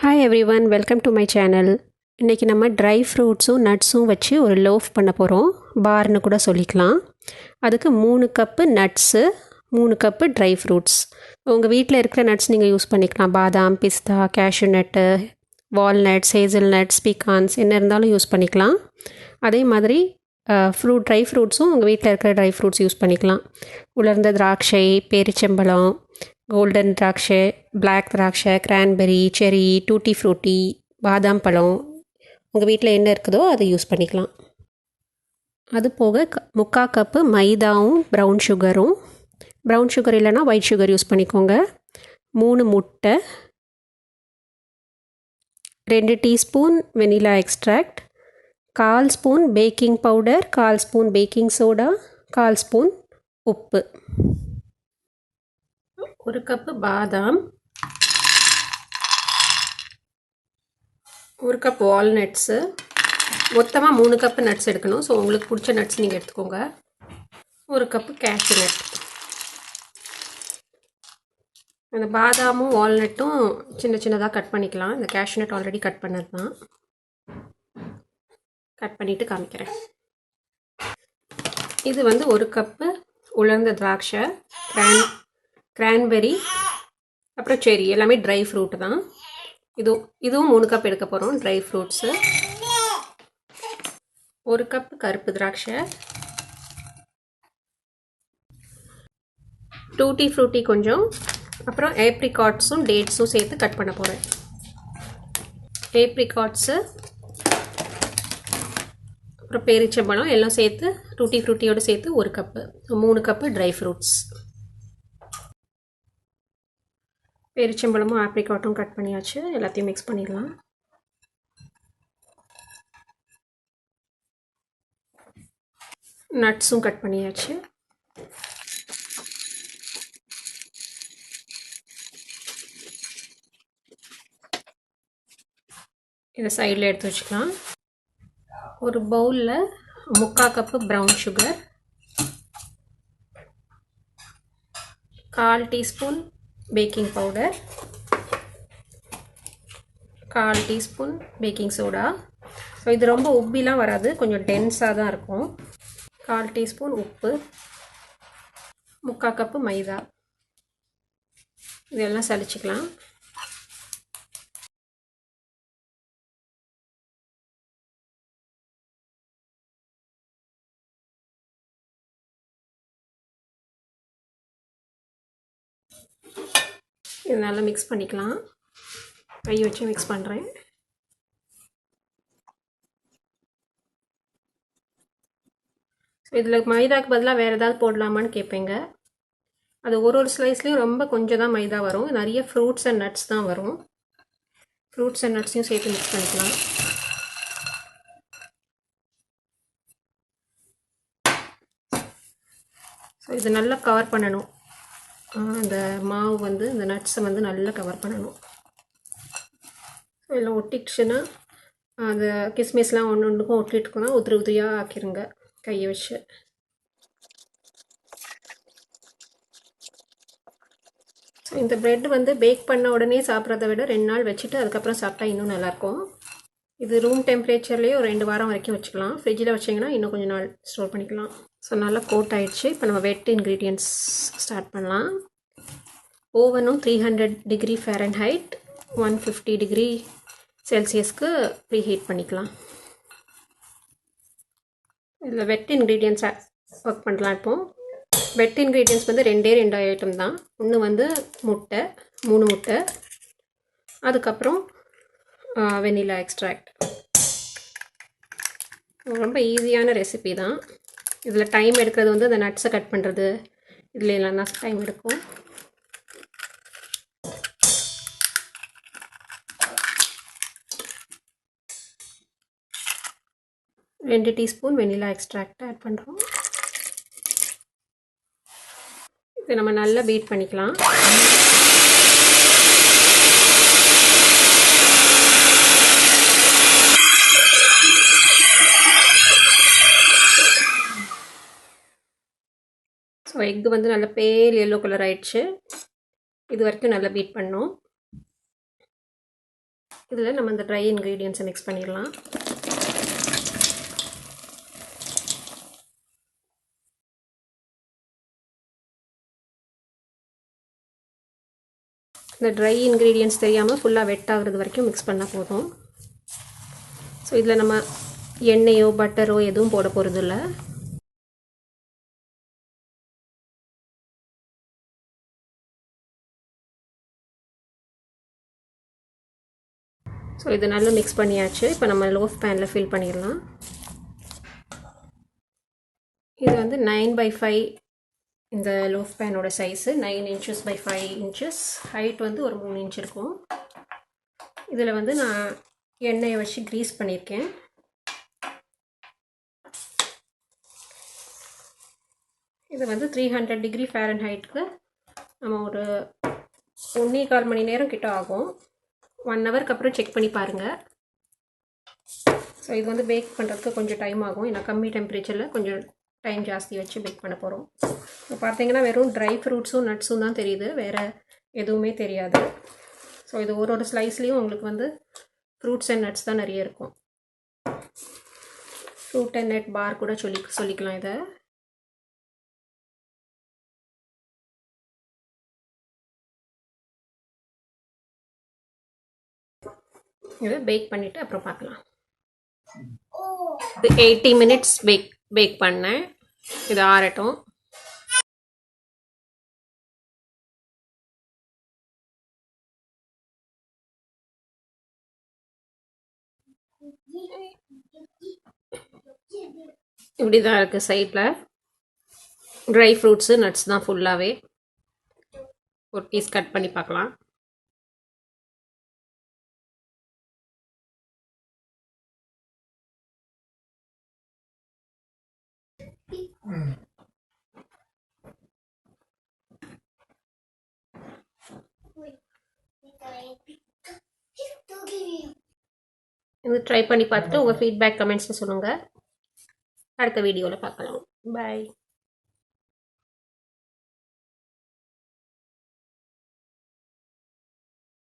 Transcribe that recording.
Hi everyone, welcome to my channel. இன்றைக்கி நம்ம try ஃப்ரூட்ஸும் நட்ஸும் வச்சு ஒரு லோஃப் பண்ண போகிறோம். பார்னு கூட சொல்லிக்கலாம். அதுக்கு 3 cup nuts, 3 cup dry fruits. உங்கள் வீட்டில் இருக்கிற நட்ஸ் நீங்கள் யூஸ் பண்ணிக்கலாம். பாதாம், பிஸ்தா, cashew nut, walnuts, hazel nuts, pecans என்ன இருந்தாலும் யூஸ் பண்ணிக்கலாம். அதே மாதிரி ட்ரை ஃப்ரூட்ஸும் உங்கள் வீட்டில் இருக்கிற ட்ரை ஃப்ரூட்ஸ் யூஸ் பண்ணிக்கலாம். உலர்ந்த திராட்சை, பேரிச்சம்பழம், கோல்டன் திராட்சை, பிளாக் திராட்சை, கிரான்பெரி, செரி, டூட்டி ஃப்ரூட்டி, பாதாம் பழம், உங்கள் வீட்டில் என்ன இருக்குதோ அதை யூஸ் பண்ணிக்கலாம். அது போக 3/4 கப்பு மைதாவும் ப்ரௌன் சுகரும், ப்ரௌன் சுகர் இல்லைனா ஒயிட் சுகர் யூஸ் பண்ணிக்கோங்க. 3 முட்டை, 2 teaspoon vanilla extract, 1/4 spoon baking powder, 1/4 spoon baking soda, 1/4 spoon உப்பு, 1 கப்பு பாதாம், 1 கப் வால்நட்ஸு. மொத்தமாக 3 கப்பு நட்ஸ் எடுக்கணும். ஸோ உங்களுக்கு பிடிச்ச நட்ஸ் நீங்கள் எடுத்துக்கோங்க. 1 கப்பு கேஷ்யூ நட். அந்த பாதாமும் வால்நட்டும் சின்ன சின்னதாக கட் பண்ணிக்கலாம். இந்த கேஷ்யூ நட் ஆல்ரெடி கட் பண்ணது தான். கட் பண்ணிவிட்டு காமிக்கிறேன். இது 1 கப்பு உலர்ந்த திராட்சை, கிரான்பெரி, அப்புறம் செரி, எல்லாமே ட்ரை ஃப்ரூட் தான். இதுவும் 3 கப் எடுக்க போகிறோம் ட்ரை ஃப்ரூட்ஸு. 1 கப் கருப்பு திராட்சை, டூட்டி ஃப்ரூட்டி கொஞ்சம், அப்புறம் ஏப்ரிகாட்ஸும் டேட்ஸும் சேர்த்து கட் பண்ண போகிறேன். ஏப்ரிகாட்ஸு, அப்புறம் பேரிச்சம்பழம் எல்லாம் சேர்த்து டூட்டி ஃப்ரூட்டியோடு சேர்த்து 1 கப்பு, 3 கப்பு ட்ரை ஃப்ரூட்ஸ். பேரிச்சம்பழமும் ஆப்ரிகாட்டும் கட் பண்ணியாச்சு. எல்லாத்தையும் மிக்ஸ் பண்ணிடலாம். நட்ஸும் கட் பண்ணியாச்சு. இதை சைடில் எடுத்து வச்சுக்கலாம். ஒரு பவுலில் 3/4 cup brown sugar, 1/4 teaspoon packing powder, 1/4 teaspoon baking soda. So இது ரொம்ப உப்பிலாம் வராது, கொஞ்சம் டென்ஸாக தான் இருக்கும். 1/4 டீஸ்பூன் உப்பு, 3/4 கப்பு மைதா. இதெல்லாம் சலிச்சுக்கலாம். இது நல்லா மிக்ஸ் பண்ணிக்கலாம். கை வச்சு மிக்ஸ் பண்ணுறேன். இதில் மைதாக்கு பதிலாக வேறு ஏதாவது போடலாமான்னு கேட்பீங்க. அது ஒரு ஸ்லைஸ்லேயும் ரொம்ப கொஞ்சம் தான் மைதா வரும். நிறைய ஃப்ரூட்ஸ் அண்ட் நட்ஸ் தான் வரும். ஃப்ரூட்ஸ் அண்ட் நட்ஸையும் சேர்த்து மிக்ஸ் பண்ணிக்கலாம். ஸோ இது நல்லா கவர் பண்ணணும். அந்த மாவு இந்த நட்ஸை நல்லா கவர் பண்ணணும். எல்லாம் ஒட்டிடுச்சுன்னா அந்த கிஸ்மிஸ்லாம் ஒன்றுக்கும் ஒட்டிட்டுக்குன்னா உதிரியாக ஆக்கிருங்க கையை வச்சு. ஸோ இந்த ப்ரெட் பேக் பண்ண உடனே சாப்பிட்றத விட 2 நாள் வச்சுட்டு அதுக்கப்புறம் சாப்பிட்டா இன்னும் நல்லாயிருக்கும். இது ரூம் டெம்பரேச்சர்லேயே ஒரு 2 வாரம் வரைக்கும் வச்சுக்கலாம். ஃப்ரிட்ஜில் வச்சிங்கன்னா இன்னும் கொஞ்சம் நாள் ஸ்டோர் பண்ணிக்கலாம். ஸோ நல்லா கோட் ஆகிடுச்சு. இப்போ நம்ம வெட் இன்க்ரீடியன்ட்ஸ் ஸ்டார்ட் பண்ணலாம். ஓவனும் 300 டிகிரி ஃபாரன்ஹைட், 150 டிகிரி செல்சியஸ்க்கு ப்ரீ ஹீட் பண்ணிக்கலாம். இதில் வெட் இன்க்ரீடியன்ட்ஸை ஒர்க் பண்ணலாம். இப்போது வெட் இன்க்ரீடியன்ட்ஸ் 2 ஐட்டம் தான். ஒன்று முட்டை, 3 முட்டை, அதுக்கப்புறம் வெனிலா எக்ஸ்ட்ராக்ட். ரொம்ப ஈஸியான ரெசிபி தான். இதில் டைம் எடுக்கிறது அந்த நட்ஸை கட் பண்ணுறது, இதில் எல்லாம் தான் டைம் எடுக்கும். ரெண்டு டீஸ்பூன் வெனிலா எக்ஸ்ட்ராக்ட் ஆட் பண்ணுறோம். இதை நம்ம நல்லா பீட் பண்ணிக்கலாம். ஸோ எக்கு நல்ல பேல் எல்லோ கலர் ஆயிடுச்சு. இது வரைக்கும் நல்லா பீட் பண்ணோம். இதில் நம்ம இந்த ட்ரை இன்க்ரீடியன்ஸை மிக்ஸ் பண்ணிடலாம். இந்த ட்ரை இன்க்ரீடியன்ட்ஸ் தெரியாமல் ஃபுல்லாக வெட் ஆகுறது வரைக்கும் மிக்ஸ் பண்ணால் போதும். ஸோ இதில் நம்ம எண்ணெயோ பட்டரோ எதுவும் போட போகிறது இல்லை. ஸோ இது நல்லா மிக்ஸ் பண்ணியாச்சு. இப்போ நம்ம லோஃப் பேனில் ஃபில் பண்ணிடலாம். இது வந்து 9/5 இந்த லோஃப் பேனோட size 9 inches by 5 inches. Height வந்து ஒரு 3 inch இருக்கும். இதில் வந்து நான் எண்ணெயை வச்சு க்ரீஸ் பண்ணியிருக்கேன். இது வந்து 300 degree Fahrenheitக்கு நம்ம ஒரு 1.25 மணி நேரம் கிட்ட ஆகும். 1 ஹவருக்கு அப்புறம் செக் பண்ணி பாருங்கள். ஸோ இது வந்து பேக் பண்ணுறதுக்கு கொஞ்சம் டைம் ஆகும். ஏன்னா கம்மி டெம்பரேச்சரில் கொஞ்சம் டைம் ஜாஸ்தி வச்சு பேக் பண்ண போகிறோம். இப்போ பார்த்தீங்கன்னா வெறும் ட்ரை ஃப்ரூட்ஸும் நட்ஸும் தான் தெரியுது, வேறு எதுவுமே தெரியாது. ஸோ இது ஒரு ஸ்லைஸ்லேயும் உங்களுக்கு வந்து ஃப்ரூட்ஸ் அண்ட் நட்ஸ் தான் நிறைய இருக்கும். ஃப்ரூட் அண்ட் நட் பார் கூட சொல்லிக்கலாம் இதை. இதை பேக் பண்ணிவிட்டு அப்புறம் பார்க்கலாம். 80 minutes பேக் பண்ணேன். இது ஆறட்டும். இப்படி தான் இருக்குது. சைடில் ட்ரை ஃப்ரூட்ஸு நட்ஸ் தான் ஃபுல்லாகவே. ஒரு பீஸ் கட் பண்ணி பார்க்கலாம். இது ட்ரை பண்ணி பார்த்துட்டு உங்கள் ஃபீட்பேக் கமெண்ட்ஸில் சொல்லுங்கள். அடுத்த வீடியோவில் பார்க்கலாம். பாய்.